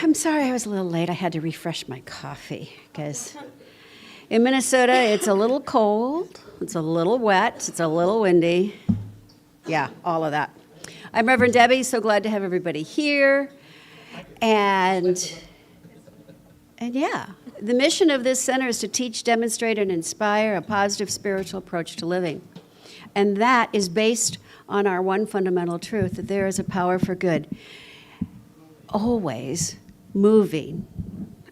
I'm sorry I was a little late. I had to refresh my coffee because in Minnesota it's a little cold, it's a little wet, it's a little windy. Yeah, all of that. I'm Reverend Debbie, so glad to have everybody here. And yeah, the mission of this center is to teach, demonstrate, and inspire a positive spiritual approach to living. And that is based on our one fundamental truth, that there is a power for good, always moving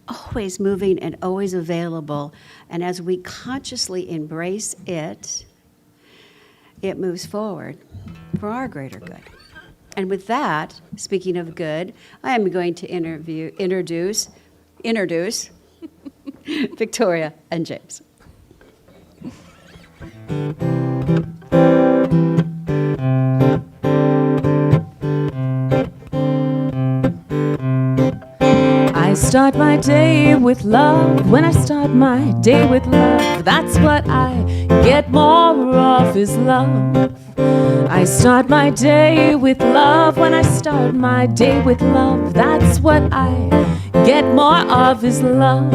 and always available. And as we consciously embrace it, it moves forward for our greater good. And with that, speaking of good, I am going to introduce Victoria and James. I start my day with love. When I start my day with love, that's what I get more of is love. I start my day with love. When I start my day with love, that's what I get more of is love.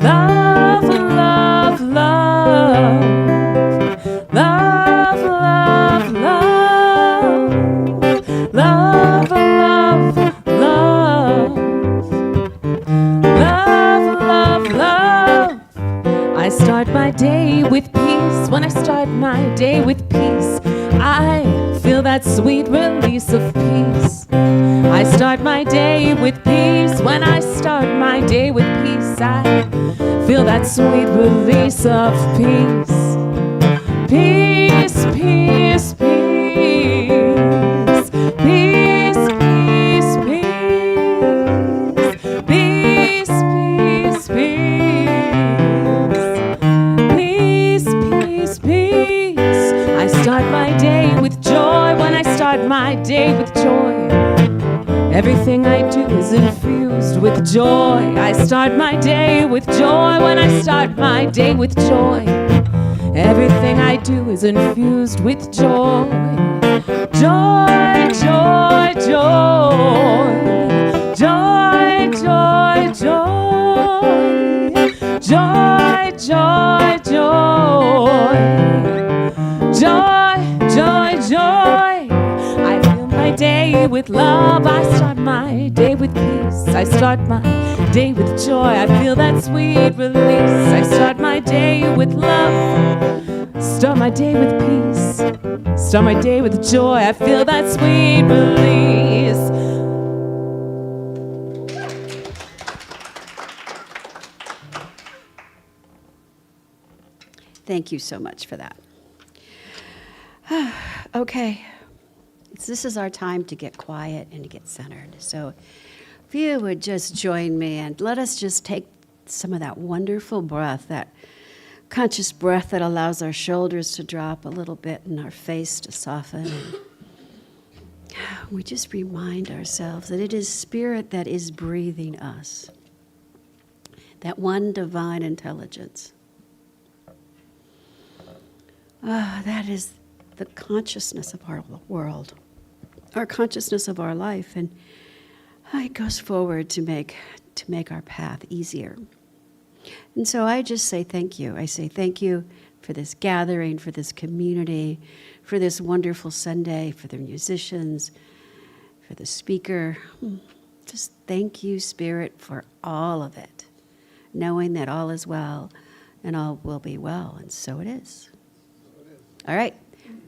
Love, love, love. Love, love, love. Love, love, love. Love, love, love. I start my day with peace. When I start my day with peace, I feel that sweet release of peace. I start my day with peace. When I start my day with peace, I feel that sweet release of peace. Peace, peace, peace. Peace, peace, peace. Peace, peace, peace. Peace, peace, peace. I start my day with joy. When I start my day with joy, everything I do is infused with joy. I start my day with joy. When I start my day with joy, everything I do is infused with joy. Joy, joy, joy. Joy, joy, joy. Joy, joy, joy. Joy, joy, joy. I fill my day with love. I start my day with peace. I start my day with joy. I feel that sweet release. I start my day with love. Start my day with peace. Start my day with joy. I feel that sweet release. Thank you so much for that. Okay, this is our time to get quiet and to get centered. So if you would just join me and let us just take some of that wonderful breath, that conscious breath that allows our shoulders to drop a little bit and our face to soften. And we just remind ourselves that it is Spirit that is breathing us, that one divine intelligence. That is the consciousness of our world, our consciousness of our life, and it goes forward to make our path easier. And so I just say thank you. I say thank you for this gathering, for this community, for this wonderful Sunday, for the musicians, for the speaker. Just thank you, Spirit, for all of it, knowing that all is well and all will be well, and so it is. All right,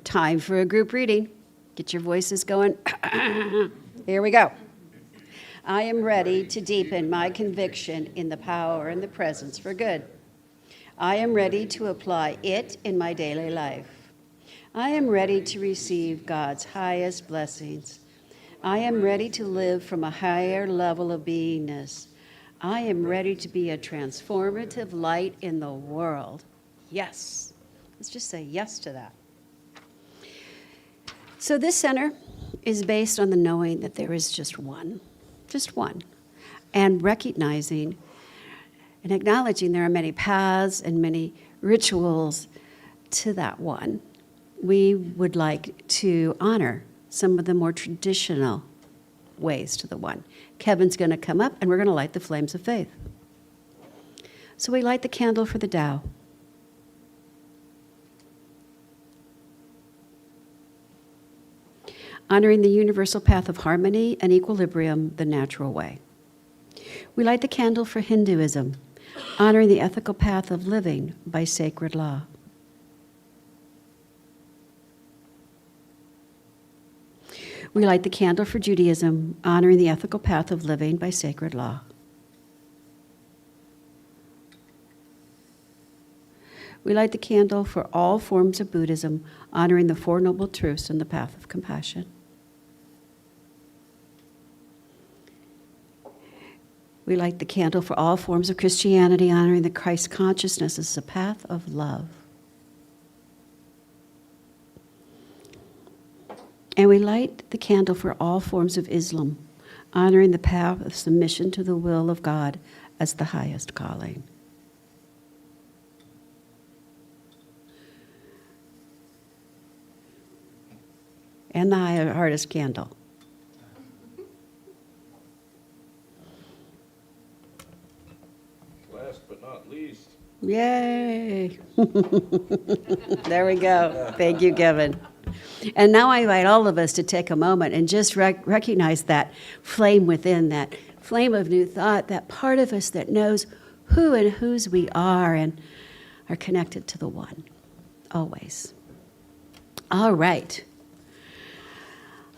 time for a group reading. Get your voices going. Here we go. I am ready to deepen my conviction in the power and the presence for good. I am ready to apply it in my daily life. I am ready to receive God's highest blessings. I am ready to live from a higher level of beingness. I am ready to be a transformative light in the world. Yes. Let's just say yes to that. So this center is based on the knowing that there is just one, and recognizing and acknowledging there are many paths and many rituals to that one. We would like to honor some of the more traditional ways to the one. Kevin's going to come up, and we're going to light the flames of faith. So we light the candle for the Tao. Honoring the universal path of harmony and equilibrium, the natural way. We light the candle for Hinduism, honoring the ethical path of living by sacred law. We light the candle for Judaism, honoring the ethical path of living by sacred law. We light the candle for all forms of Buddhism, honoring the Four Noble Truths and the path of compassion. We light the candle for all forms of Christianity, honoring that Christ consciousness is a path of love. And we light the candle for all forms of Islam, honoring the path of submission to the will of God as the highest calling. And the hardest candle. Last but not least. Yay! There we go. Thank you, Kevin. And now I invite all of us to take a moment and just recognize that flame within, that flame of new thought, that part of us that knows who and whose we are and are connected to the one, always. All right.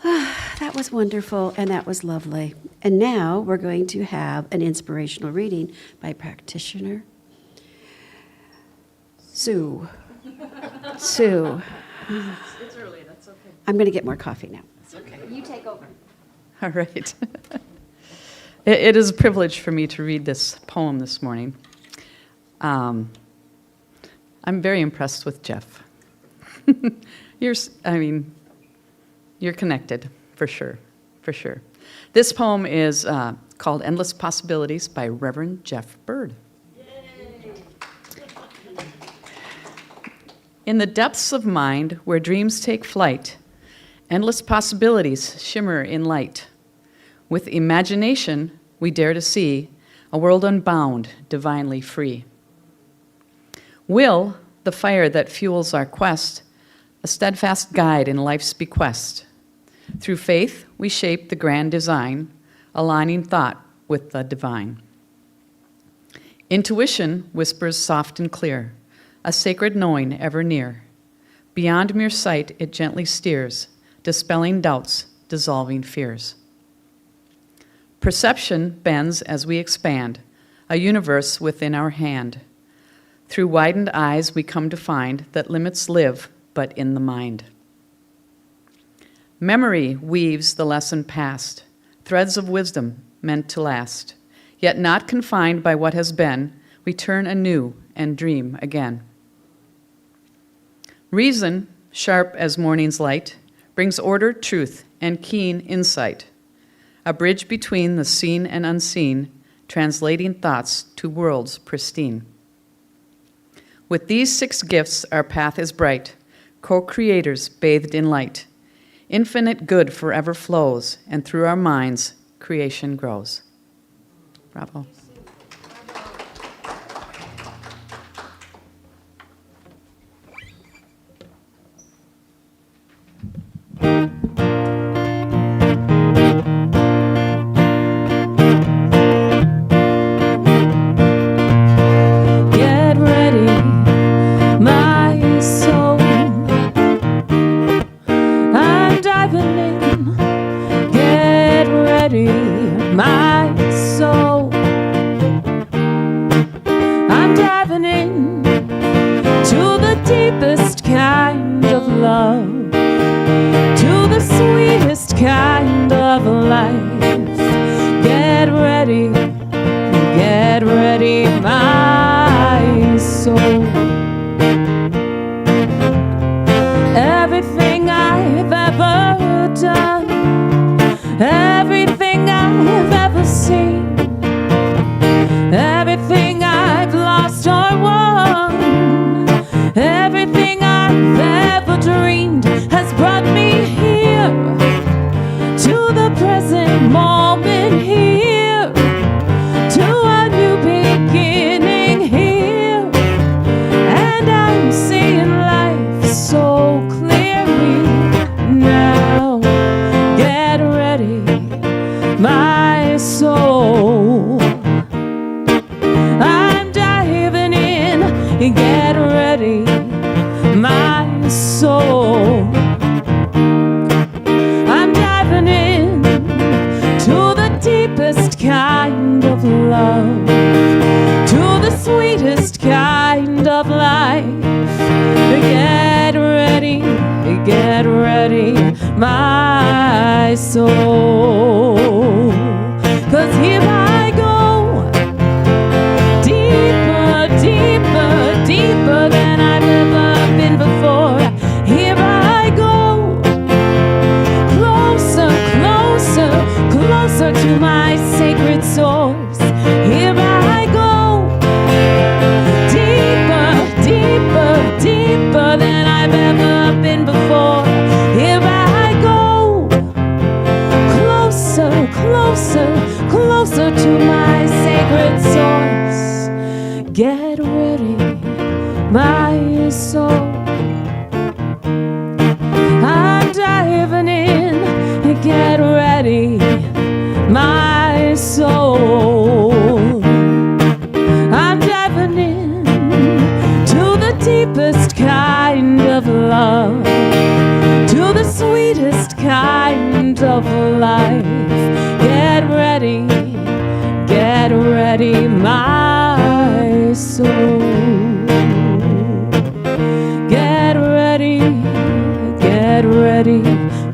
That was wonderful and that was lovely. And now we're going to have an inspirational reading by practitioner Sue. Sue. It's early, that's okay. I'm going to get more coffee now. That's okay. You take over. All right. It is a privilege for me to read this poem this morning. I'm very impressed with Jeff. You're connected, for sure, for sure. This poem is called Endless Possibilities by Reverend Jeff Bird. In the depths of mind where dreams take flight, endless possibilities shimmer in light. With imagination, we dare to see a world unbound, divinely free. Will, the fire that fuels our quest, a steadfast guide in life's bequest. Through faith, we shape the grand design, aligning thought with the divine. Intuition whispers soft and clear, a sacred knowing ever near. Beyond mere sight, it gently steers, dispelling doubts, dissolving fears. Perception bends as we expand, a universe within our hand. Through widened eyes, we come to find that limits live but in the mind. Memory weaves the lesson past, threads of wisdom meant to last. Yet not confined by what has been, we turn anew and dream again. Reason, sharp as morning's light, brings order, truth, and keen insight. A bridge between the seen and unseen, translating thoughts to worlds pristine. With these 6 gifts, our path is bright, co-creators bathed in light. Infinite good forever flows, and through our minds, creation grows. Bravo. Get ready, my soul. I'm diving in. Get ready, my soul. I'm diving in to the deepest kind of love, to the sweetest kind of life. Get ready, my soul. Everything I've ever done, everything I've ever seen, everything I've lost or won, everything I've ever dreamed has brought me here to the present moment here, to a new beginning here. And I'm seeing life so clearly now. Get ready, my soul. I'm diving in. Get ready, my soul. I'm diving in to the deepest kind of love, to the sweetest kind of life. Get ready, my soul. 'Cause here I go, deeper, deeper, deeper than I've ever been before. Here I go, closer, closer, closer to my sacred source. Here I go, deeper, deeper, deeper than I've ever been before. Here I go, closer, closer, closer to my sacred source. Get ready, my soul. I'm diving in. Get ready, my soul. I'm diving in to the deepest kind of love, to the sweetest kind of life. Get ready, my soul. Get ready,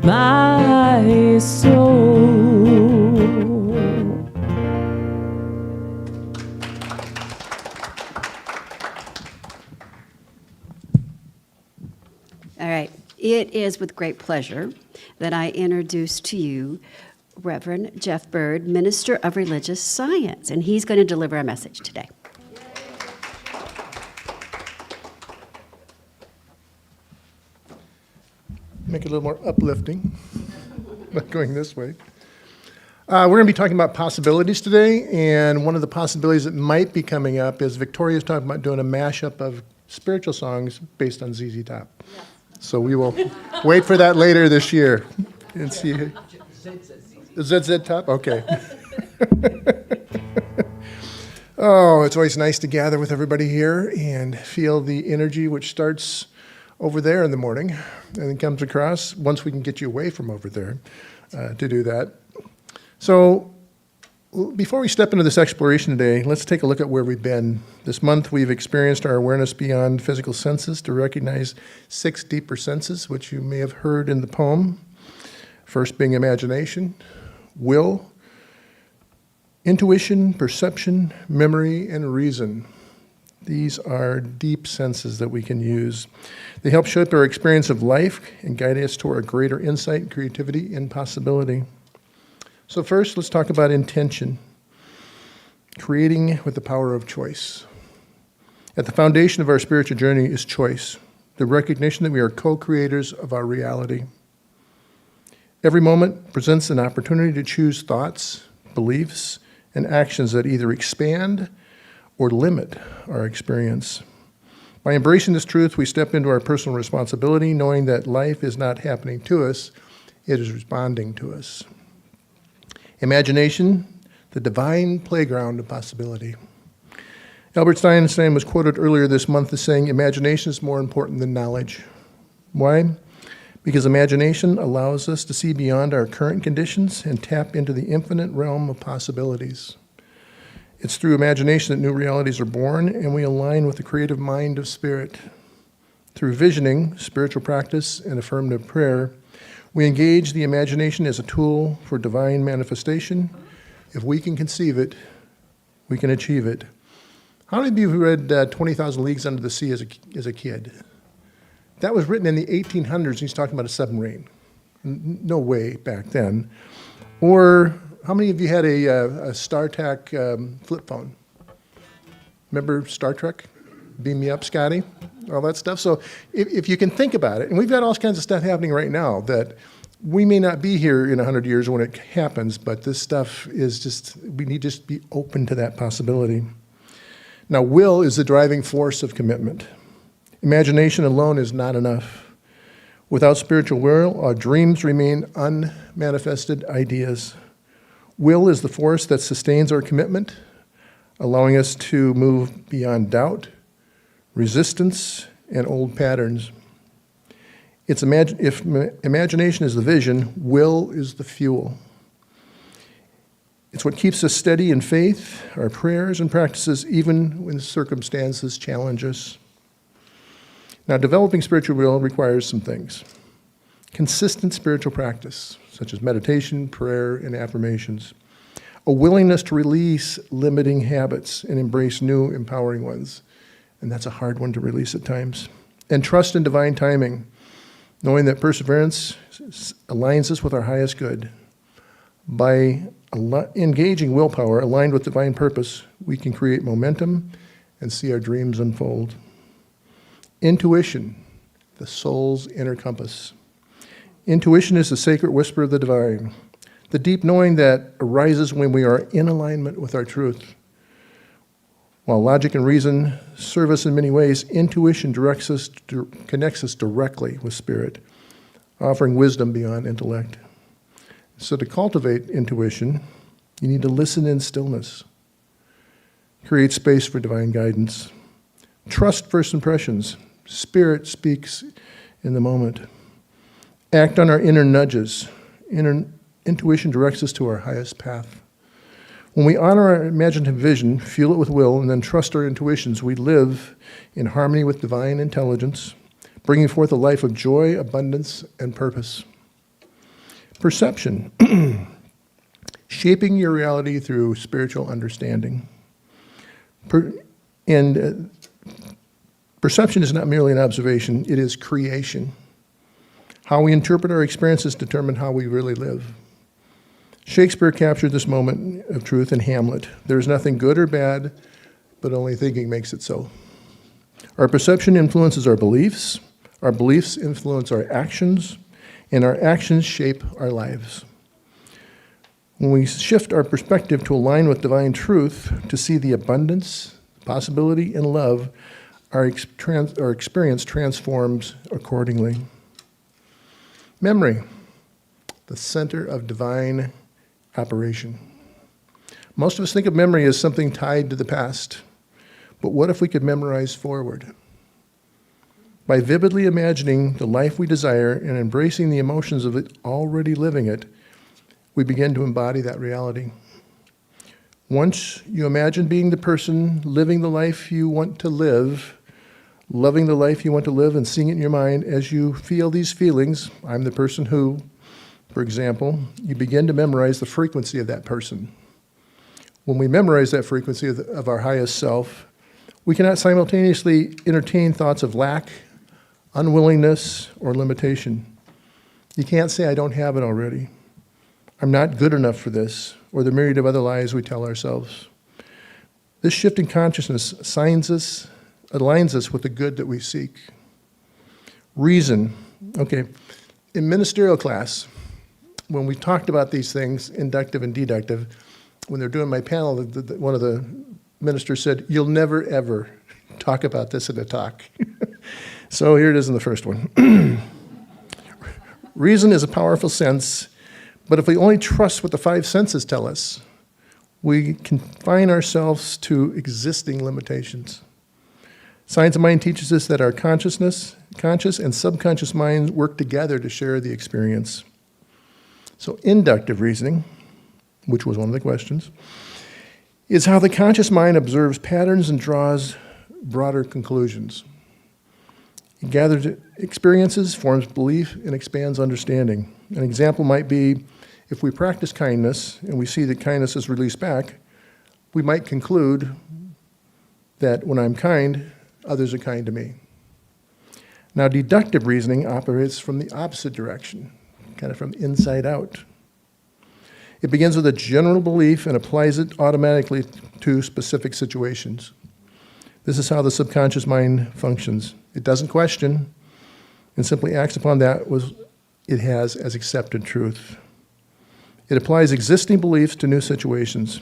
my soul. All right. It is with great pleasure that I introduce to you Reverend Jeff Bird, Minister of Religious Science, and he's going to deliver a message today. Make it a little more uplifting by going this way. We're going to be talking about possibilities today, and one of the possibilities that might be coming up is Victoria's talking about doing a mashup of spiritual songs based on ZZ Top. So we will wait for that later this year and see. ZZ Top? Okay. Oh, it's always nice to gather with everybody here and feel the energy which starts over there in the morning and then comes across once we can get you away from over there to do that. So before we step into this exploration today, let's take a look at where we've been. This month we've experienced our awareness beyond physical senses to recognize 6 deeper senses, which you may have heard in the poem. First being imagination, will, intuition, perception, memory, and reason. These are deep senses that we can use. They help shape our experience of life and guide us toward a greater insight, creativity, and possibility. So first, let's talk about intention. Creating with the power of choice. At the foundation of our spiritual journey is choice, the recognition that we are co-creators of our reality. Every moment presents an opportunity to choose thoughts, beliefs, and actions that either expand or limit our experience. By embracing this truth, we step into our personal responsibility, knowing that life is not happening to us, it is responding to us. Imagination, the divine playground of possibility. Albert Einstein was quoted earlier this month as saying, imagination is more important than knowledge. Why? Because imagination allows us to see beyond our current conditions and tap into the infinite realm of possibilities. It's through imagination that new realities are born, and we align with the creative mind of spirit. Through visioning, spiritual practice, and affirmative prayer, we engage the imagination as a tool for divine manifestation. If we can conceive it, we can achieve it. How many of you have read 20,000 Leagues Under the Sea as a kid? That was written in the 1800s, and he's talking about a submarine. No way back then. Or how many of you had a StarTAC flip phone? Remember Star Trek? Beam me up, Scotty? All that stuff. So if you can think about it, and we've got all kinds of stuff happening right now that We may not be here in 100 years when it happens, but this stuff is just, we need to just be open to that possibility. Now, will is the driving force of commitment. Imagination alone is not enough. Without spiritual will, our dreams remain unmanifested ideas. Will is the force that sustains our commitment, allowing us to move beyond doubt, resistance, and old patterns. If imagination is the vision, will is the fuel. It's what keeps us steady in faith, our prayers and practices, even when circumstances challenge us. Now, developing spiritual will requires some things. Consistent spiritual practice, such as meditation, prayer, and affirmations. A willingness to release limiting habits and embrace new, empowering ones. And that's a hard one to release at times. And trust in divine timing, knowing that perseverance aligns us with our highest good. By engaging willpower aligned with divine purpose, we can create momentum and see our dreams unfold. Intuition, the soul's inner compass. Intuition is the sacred whisper of the divine, the deep knowing that arises when we are in alignment with our truth. While logic and reason serve us in many ways, intuition connects us directly with spirit, offering wisdom beyond intellect. So to cultivate intuition, you need to listen in stillness, create space for divine guidance, trust first impressions. Spirit speaks in the moment. Act on our inner nudges. Intuition directs us to our highest path. When we honor our imaginative vision, fuel it with will, and then trust our intuitions, we live in harmony with divine intelligence, bringing forth a life of joy, abundance, and purpose. Perception, shaping your reality through spiritual understanding. Perception is not merely an observation, it is creation. How we interpret our experiences determine how we really live. Shakespeare captured this moment of truth in Hamlet. There is nothing good or bad, but only thinking makes it so. Our perception influences our beliefs influence our actions, and our actions shape our lives. When we shift our perspective to align with divine truth, to see the abundance, possibility, and love, our experience transforms accordingly. Memory, the center of divine operation. Most of us think of memory as something tied to the past, but what if we could memorize forward? By vividly imagining the life we desire and embracing the emotions of it, already living it, we begin to embody that reality. Once you imagine being the person living the life you want to live, loving the life you want to live, and seeing it in your mind, as you feel these feelings, I'm the person who, for example, you begin to memorize the frequency of that person. When we memorize that frequency of our highest self, we cannot simultaneously entertain thoughts of lack, unwillingness, or limitation. You can't say, I don't have it already. I'm not good enough for this, or the myriad of other lies we tell ourselves. This shift in consciousness aligns us with the good that we seek. Reason. Okay, in ministerial class, when we talked about these things, inductive and deductive, when they're doing my panel, one of the ministers said, you'll never, ever talk about this in a talk. So here it is in the first one. Reason is a powerful sense, but if we only trust what the five senses tell us, we confine ourselves to existing limitations. Science of mind teaches us that our conscious and subconscious minds work together to share the experience. So inductive reasoning, which was one of the questions, is how the conscious mind observes patterns and draws broader conclusions. It gathers experiences, forms belief, and expands understanding. An example might be if we practice kindness and we see that kindness is released back, we might conclude that when I'm kind, others are kind to me. Now, deductive reasoning operates from the opposite direction, kind of from inside out. It begins with a general belief and applies it automatically to specific situations. This is how the subconscious mind functions. It doesn't question and simply acts upon that it has as accepted truth. It applies existing beliefs to new situations.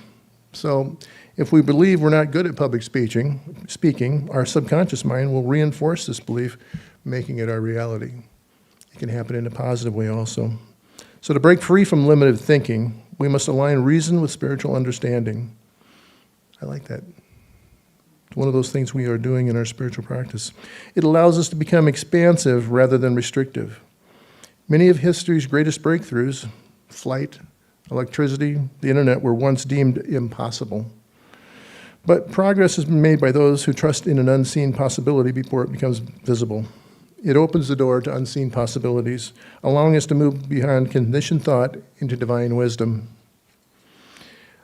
So if we believe we're not good at public speaking, our subconscious mind will reinforce this belief, making it our reality. It can happen in a positive way also. So to break free from limited thinking, we must align reason with spiritual understanding. I like that. It's one of those things we are doing in our spiritual practice. It allows us to become expansive rather than restrictive. Many of history's greatest breakthroughs, flight, electricity, the internet, were once deemed impossible. But progress has been made by those who trust in an unseen possibility before it becomes visible. It opens the door to unseen possibilities, allowing us to move beyond conditioned thought into divine wisdom.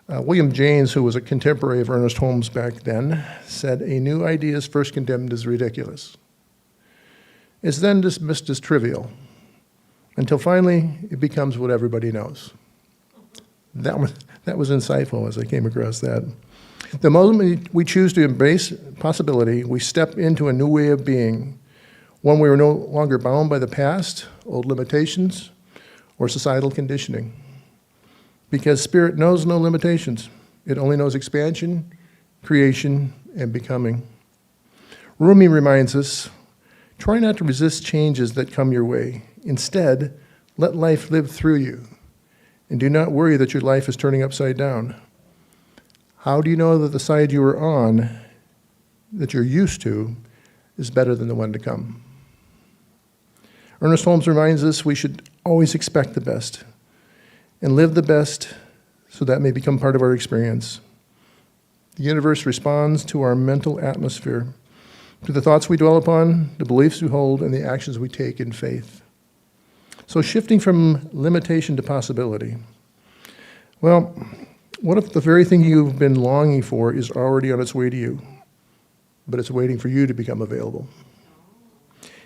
William James, who was a contemporary of Ernest Holmes back then, said, "A new idea is first condemned as ridiculous. It's then dismissed as trivial, until finally it becomes what everybody knows." That was insightful as I came across that. The moment we choose to embrace possibility, we step into a new way of being, one where we're no longer bound by the past, old limitations, or societal conditioning. Because spirit knows no limitations. It only knows expansion, creation, and becoming. Rumi reminds us, try not to resist changes that come your way. Instead, let life live through you. And do not worry that your life is turning upside down. How do you know that the side you are on, that you're used to, is better than the one to come? Ernest Holmes reminds us we should always expect the best and live the best so that may become part of our experience. The universe responds to our mental atmosphere, to the thoughts we dwell upon, the beliefs we hold, and the actions we take in faith. So shifting from limitation to possibility. Well, what if the very thing you've been longing for is already on its way to you, but it's waiting for you to become available?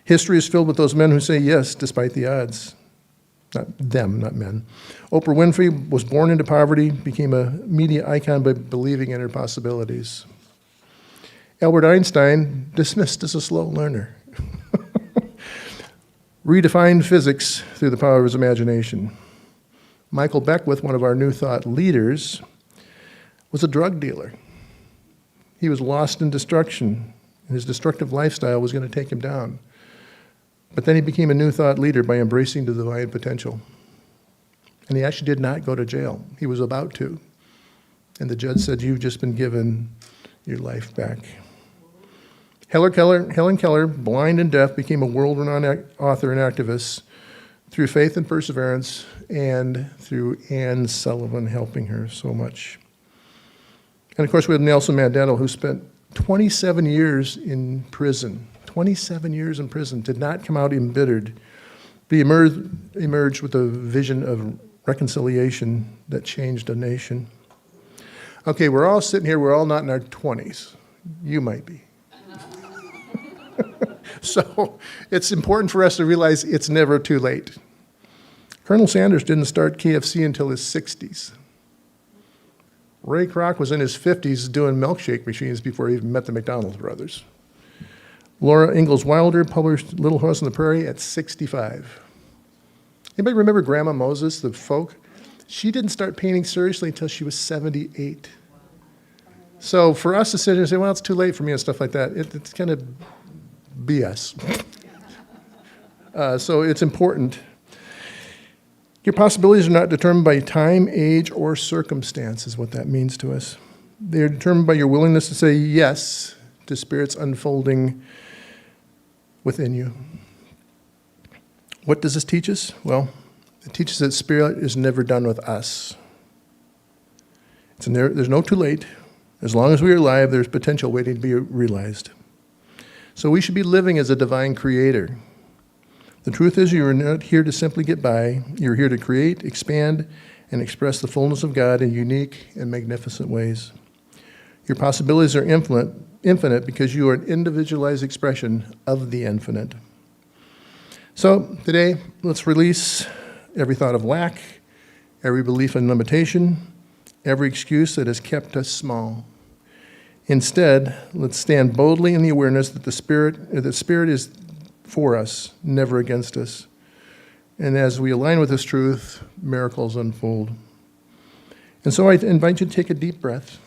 History is filled with those men who say yes despite the odds. Not them, not men. Oprah Winfrey was born into poverty, became a media icon by believing in her possibilities. Albert Einstein, dismissed as a slow learner, redefined physics through the power of his imagination. Michael Beckwith, one of our New Thought leaders, was a drug dealer. He was lost in destruction, and his destructive lifestyle was going to take him down. But then he became a New Thought leader by embracing the divine potential. And he actually did not go to jail. He was about to. And the judge said, "You've just been given your life back." Helen Keller, blind and deaf, became a world-renowned author and activist through faith and perseverance, and through Anne Sullivan helping her so much. And of course, we have Nelson Mandela, who spent 27 years in prison. 27 years in prison, did not come out embittered, but he emerged with a vision of reconciliation that changed a nation. Okay, we're all sitting here, we're all not in our 20s. You might be. So it's important for us to realize it's never too late. Colonel Sanders didn't start KFC until his 60s. Ray Kroc was in his 50s doing milkshake machines before he even met the McDonald's brothers. Laura Ingalls Wilder published Little House on the Prairie at 65. Anybody remember Grandma Moses, the folk? She didn't start painting seriously until she was 78. So for us to sit here and say, well, it's too late for me and stuff like that, it's kind of BS. So it's important. Your possibilities are not determined by time, age, or circumstance, is what that means to us. They're determined by your willingness to say yes to Spirit's unfolding within you. What does this teach us? Well, it teaches that Spirit is never done with us. There's no too late. As long as we are alive, there's potential waiting to be realized. So we should be living as a divine creator. The truth is, you are not here to simply get by. You're here to create, expand, and express the fullness of God in unique and magnificent ways. Your possibilities are infinite because you are an individualized expression of the infinite. So today, let's release every thought of lack, every belief in limitation, every excuse that has kept us small. Instead, let's stand boldly in the awareness that the Spirit is for us, never against us. And as we align with this truth, miracles unfold. And so I invite you to take a deep breath.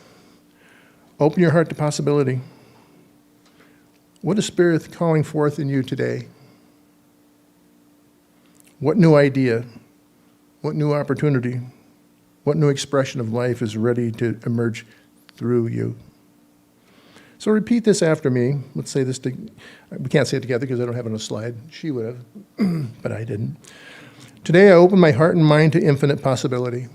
Open your heart to possibility. What is Spirit calling forth in you today? What new idea, what new opportunity, what new expression of life is ready to emerge through you? So repeat this after me. Let's say this, we can't say it together because I don't have it on a slide. She would have, but I didn't. Today I open my heart and mind to infinite possibility.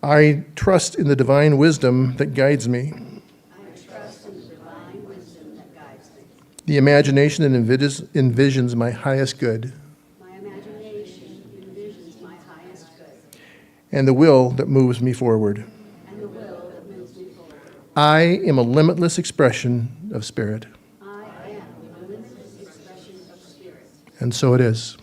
I trust in the divine wisdom that guides me. The imagination that envisions my highest good. And the will that moves me forward. I am a limitless expression of Spirit. And so it is.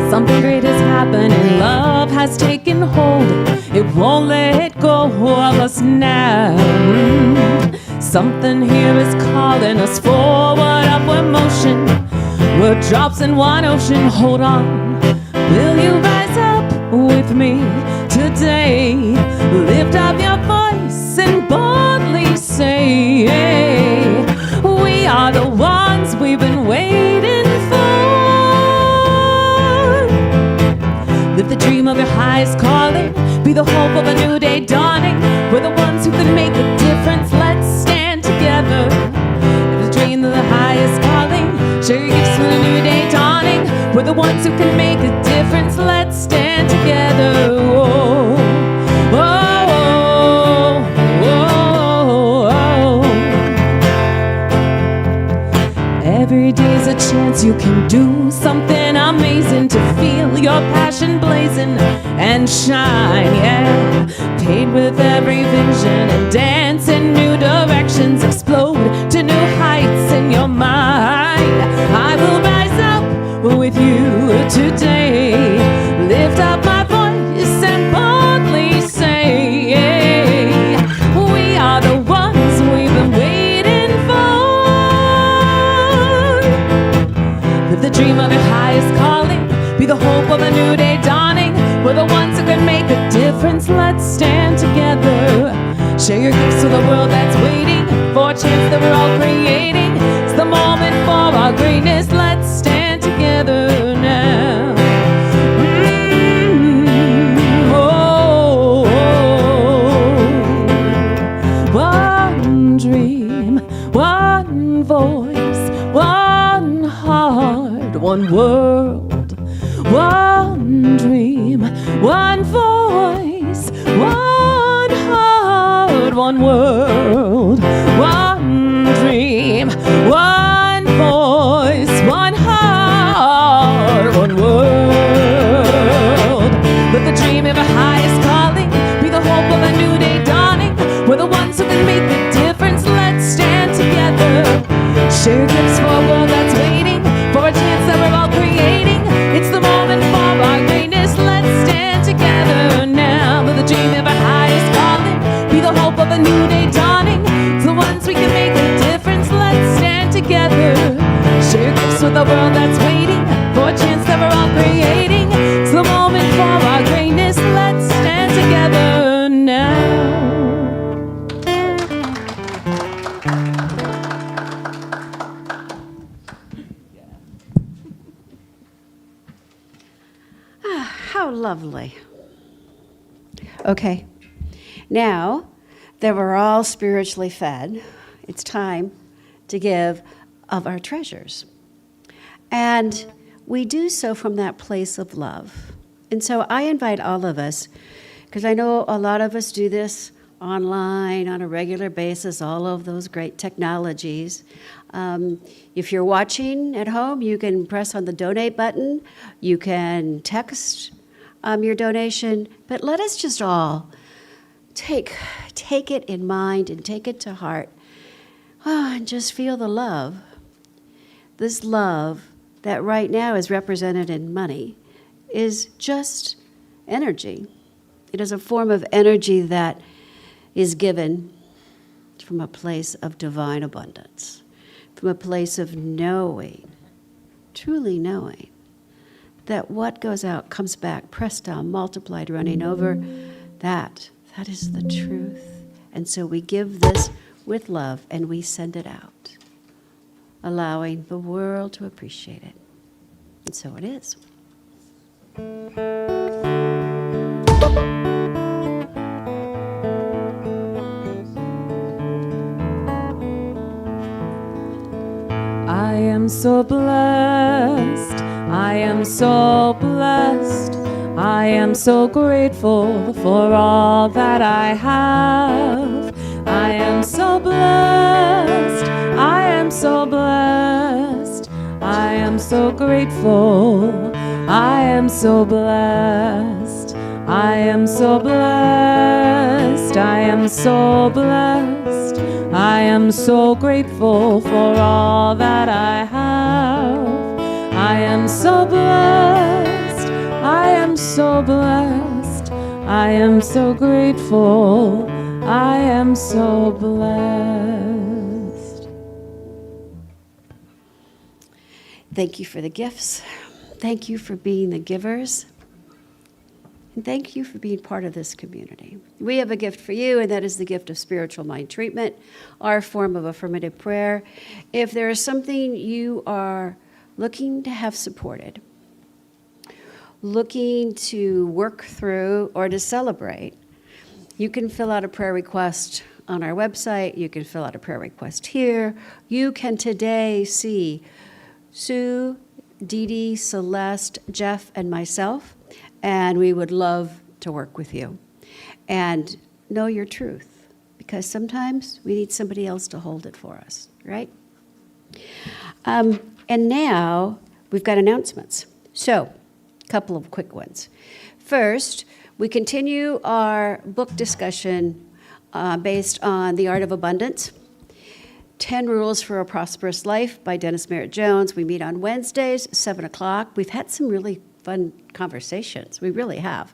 Something great has happened and love has taken hold. It won't let go of us now. Something here is calling us forward, upward motion. We're drops in one ocean, hold on. Will you rise up with me today? Lift up your voice and boldly say, we are the ones we've been waiting for. Live the dream of your highest calling. Be the hope of a new day dawning. We're the ones who can make a difference. Let's stand together. Live the dream of the highest calling. Share your gifts for a new day dawning. We're the ones who can make a difference. Let's stand together. Oh, oh, oh, oh, oh. Every day's a chance you can do something amazing to feel your passion blazing and shine, yeah. Paint with every vision and dance in new directions. Explode to new heights in your mind. I will rise up with you today. Lift up my voice and boldly say, we are the ones we've been waiting for. Live the dream of your highest calling. Be the hope of a new day dawning. We're the ones who can make a difference. Let's stand together. Share your gifts to the world that's waiting for a chance that we're all creating. It's the moment for our greatness. Let's stand together now. Oh, one dream, one voice, one heart, one world. One dream, one voice, one heart, one world. One dream, one voice, one heart, one world. Let the dream of a highest calling be the hope of a new day dawning. We're the ones who can make the difference. Let's stand together. Share gifts for a world that's waiting for a chance that we're all creating. It's the moment for our greatness. Let's stand together now. With the dream of our highest calling, be the hope of a new day dawning. It's the ones we can make a difference. Let's stand together. Share gifts with the world that's waiting for a chance that we're all creating. It's the moment for our greatness. Let's stand together now. How lovely. Okay, now that we're all spiritually fed, it's time to give of our treasures. And we do so from that place of love. And so I invite all of us, because I know a lot of us do this online on a regular basis, all of those great technologies. If you're watching at home, you can press on the donate button. You can text your donation. But let us just all take it in mind and take it to heart. And just feel the love. This love that right now is represented in money is just energy. It is a form of energy that is given from a place of divine abundance, from a place of knowing, truly knowing, that what goes out comes back, pressed down, multiplied, running over. That is the truth. And so we give this with love and we send it out, allowing the world to appreciate it. And so it is. I am so blessed. I am so blessed. I am so grateful for all that I have. I am so blessed. I am so blessed. I am so grateful. I am so blessed. I am so blessed. I am so blessed. I am so grateful for all that I have. I am so blessed. I am so blessed. I am so grateful. I am so blessed. Thank you for the gifts. Thank you for being the givers. And thank you for being part of this community. We have a gift for you, and that is the gift of spiritual mind treatment, our form of affirmative prayer. If there is something you are looking to have supported, looking to work through, or to celebrate, you can fill out a prayer request on our website. You can fill out a prayer request here. You can today see Sue, Dee Dee, Celeste, Jeff, and myself, and we would love to work with you. And know your truth, because sometimes we need somebody else to hold it for us, right? And now we've got announcements. So, a couple of quick ones. First, we continue our book discussion based on The Art of Abundance, 10 Rules for a Prosperous Life by Dennis Merritt Jones. We meet on Wednesdays, 7 o'clock. We've had some really fun conversations. We really have.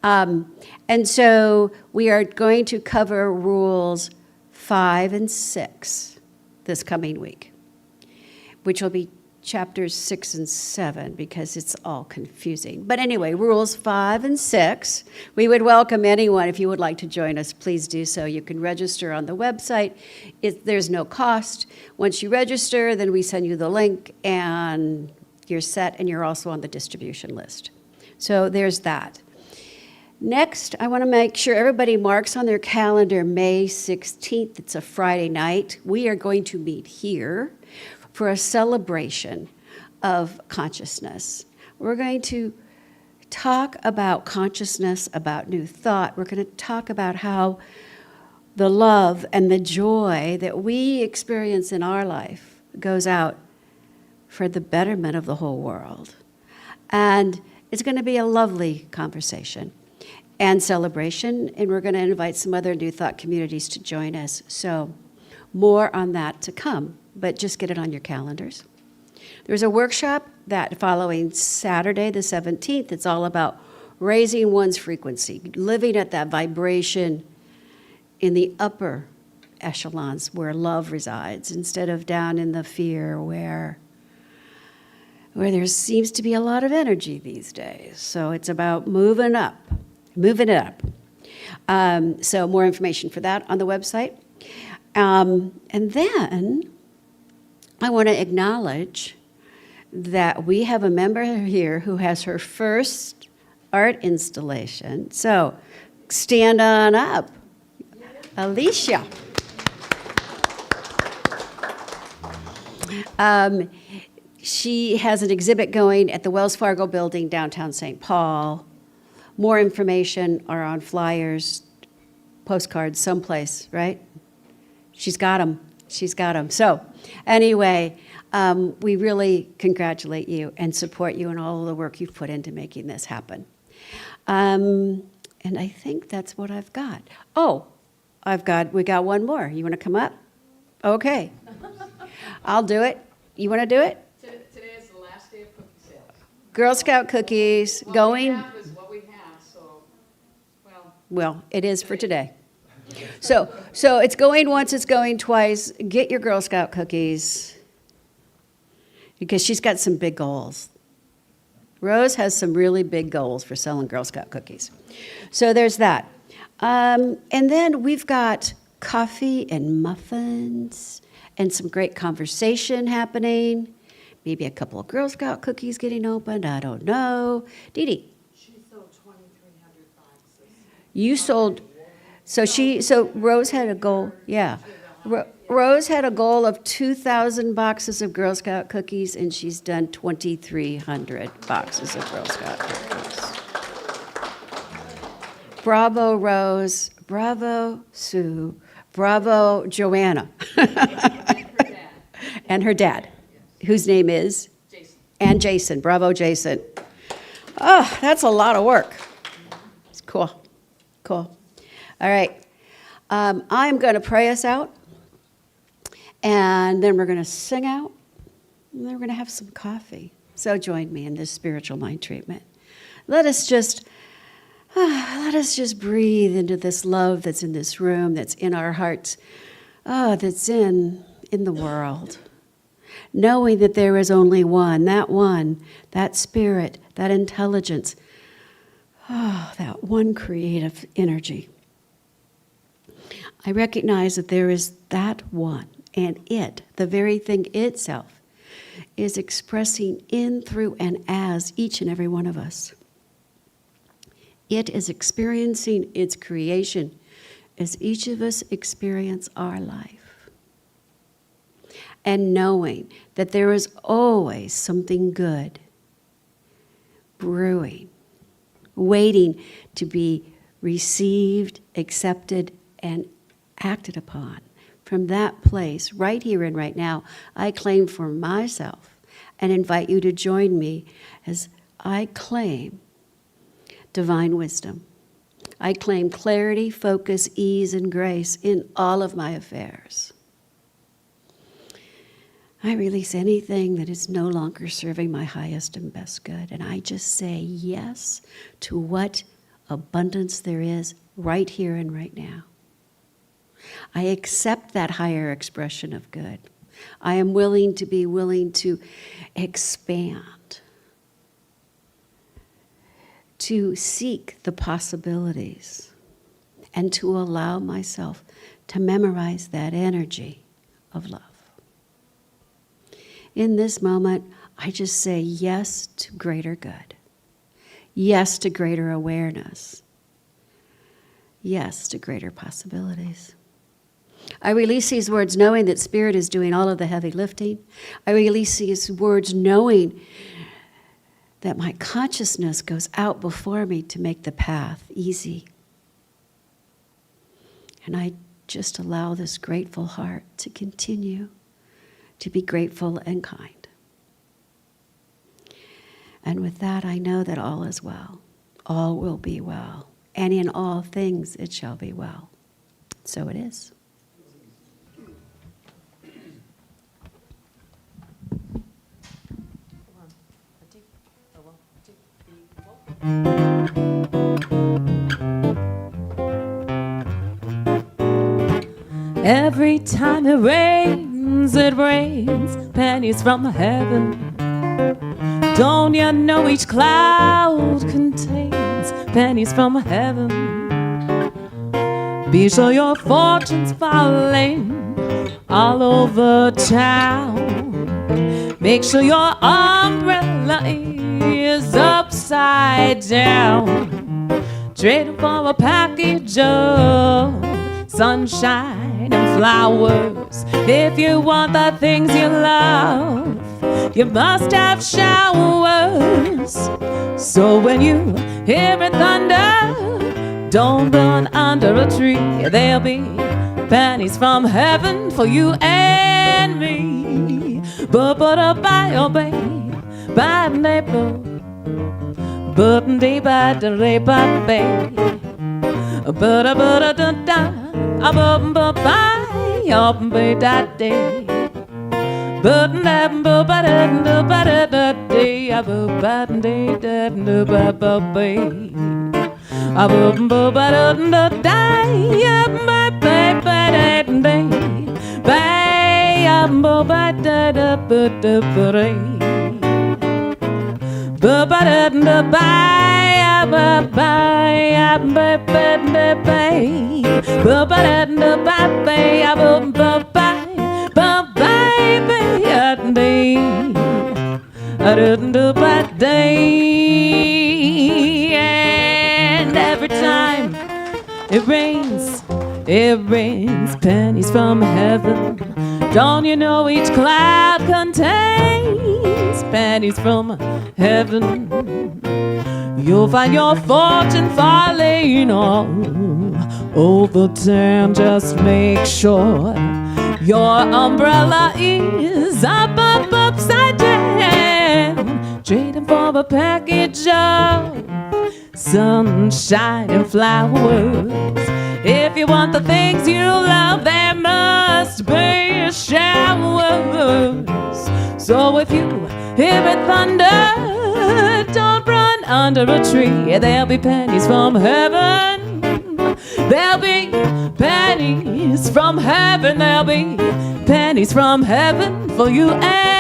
And so we are going to cover rules 5 and 6 this coming week, which will be chapters 6 and 7 because it's all confusing. But anyway, rules 5 and 6. We would welcome anyone. If you would like to join us, please do so. You can register on the website. There's no cost. Once you register, then we send you the link and you're set, and you're also on the distribution list. So there's that. Next, I want to make sure everybody marks on their calendar May 16th. It's a Friday night. We are going to meet here for a celebration of consciousness. We're going to talk about consciousness, about new thought. We're going to talk about how the love and the joy that we experience in our life goes out for the betterment of the whole world. And it's going to be a lovely conversation and celebration, and we're going to invite some other New Thought communities to join us. So more on that to come, but just get it on your calendars. There's a workshop that following Saturday the 17th. It's all about raising one's frequency, living at that vibration in the upper echelons where love resides, instead of down in the fear where there seems to be a lot of energy these days. So it's about moving it up. So more information for that on the website. And then I want to acknowledge that we have a member here who has her first art installation. So stand on up, Alicia. She has an exhibit going at the Wells Fargo building, downtown St. Paul. More information are on flyers, postcards, someplace, right? She's got them. So anyway, we really congratulate you and support you in all of the work you've put into making this happen. And And I think that's what I've got. Oh, we got one more. You want to come up? Okay. I'll do it. You want to do it? Today is the last day of cookie sales. Girl Scout cookies going. What we have is what we have, so, well. Well, it is for today. So it's going once, it's going twice. Get your Girl Scout cookies because she's got some big goals. Rose has some really big goals for selling Girl Scout cookies. So there's that. And then we've got coffee and muffins and some great conversation happening. Maybe a couple of Girl Scout cookies getting opened. I don't know. Dee Dee. She sold 2,300 boxes. You sold, so Rose had a goal, yeah. Rose had a goal of 2,000 boxes of Girl Scout cookies, and she's done 2,300 boxes of Girl Scout cookies. Bravo, Rose. Bravo, Sue. Bravo, Joanna. And her dad, whose name is? Jason. And Jason. Bravo, Jason. Oh, that's a lot of work. It's cool. Cool. All right. I'm going to pray us out, and then we're going to sing out, and then we're going to have some coffee. So join me in this spiritual mind treatment. Let us just breathe into this love that's in this room, that's in our hearts, that's in the world. Knowing that there is only one, that spirit, that intelligence, that one creative energy. I recognize that there is that one, and it, the very thing itself, is expressing in, through, and as each and every one of us. It is experiencing its creation as each of us experience our life. And knowing that there is always something good brewing, waiting to be received, accepted, and acted upon. From that place, right here and right now, I claim for myself and invite you to join me as I claim divine wisdom. I claim clarity, focus, ease, and grace in all of my affairs. I release anything that is no longer serving my highest and best good, and I just say yes to what abundance there is right here and right now. I accept that higher expression of good. I am willing to expand, to seek the possibilities, and to allow myself to memorize that energy of love. In this moment, I just say yes to greater good, yes to greater awareness, yes to greater possibilities. I release these words knowing that Spirit is doing all of the heavy lifting. I release these words knowing that my consciousness goes out before me to make the path easy. And I just allow this grateful heart to continue to be grateful and kind. And with that, I know that all is well. All will be well. And in all things it shall be well. So it is. Every time it rains pennies from heaven. Don't you know each cloud contains pennies from heaven? Be sure your fortune's falling all over town. Make sure your umbrella is upside down. Trade for a package of sunshine and flowers. If you want the things you love, you must have showers. So when you hear it thunder, don't run under a tree. There'll be pennies from heaven for you and me. Ba-ba-da-ba-ba-ba, ba-da-ba-ba, ba-da-ba-ba-ba. Ba da da da da, a ba ba ba, ya ba da day. Ba da ba ba da ba da da day, a ba ba day da da ba ba ba. A ba ba ba da da day, a ba ba ba da day. Ba ya ba ba da da ba da ba day. Ba ba da da ba ya ba ba ya ba ba ba ba. Ba ba da da ba ba ya ba ba ba ba ba ya day. A da da ba day. And every time it rains pennies from heaven. Don't you know each cloud contains pennies from heaven? You'll find your fortune falling all over town. Just make sure your umbrella is up upside down. Trading for a package of sunshine and flowers. If you want the things you love, there must be showers. So if you hear it thunder, don't run under a tree. There'll be pennies from heaven. There'll be pennies from heaven. There'll be pennies from heaven for you and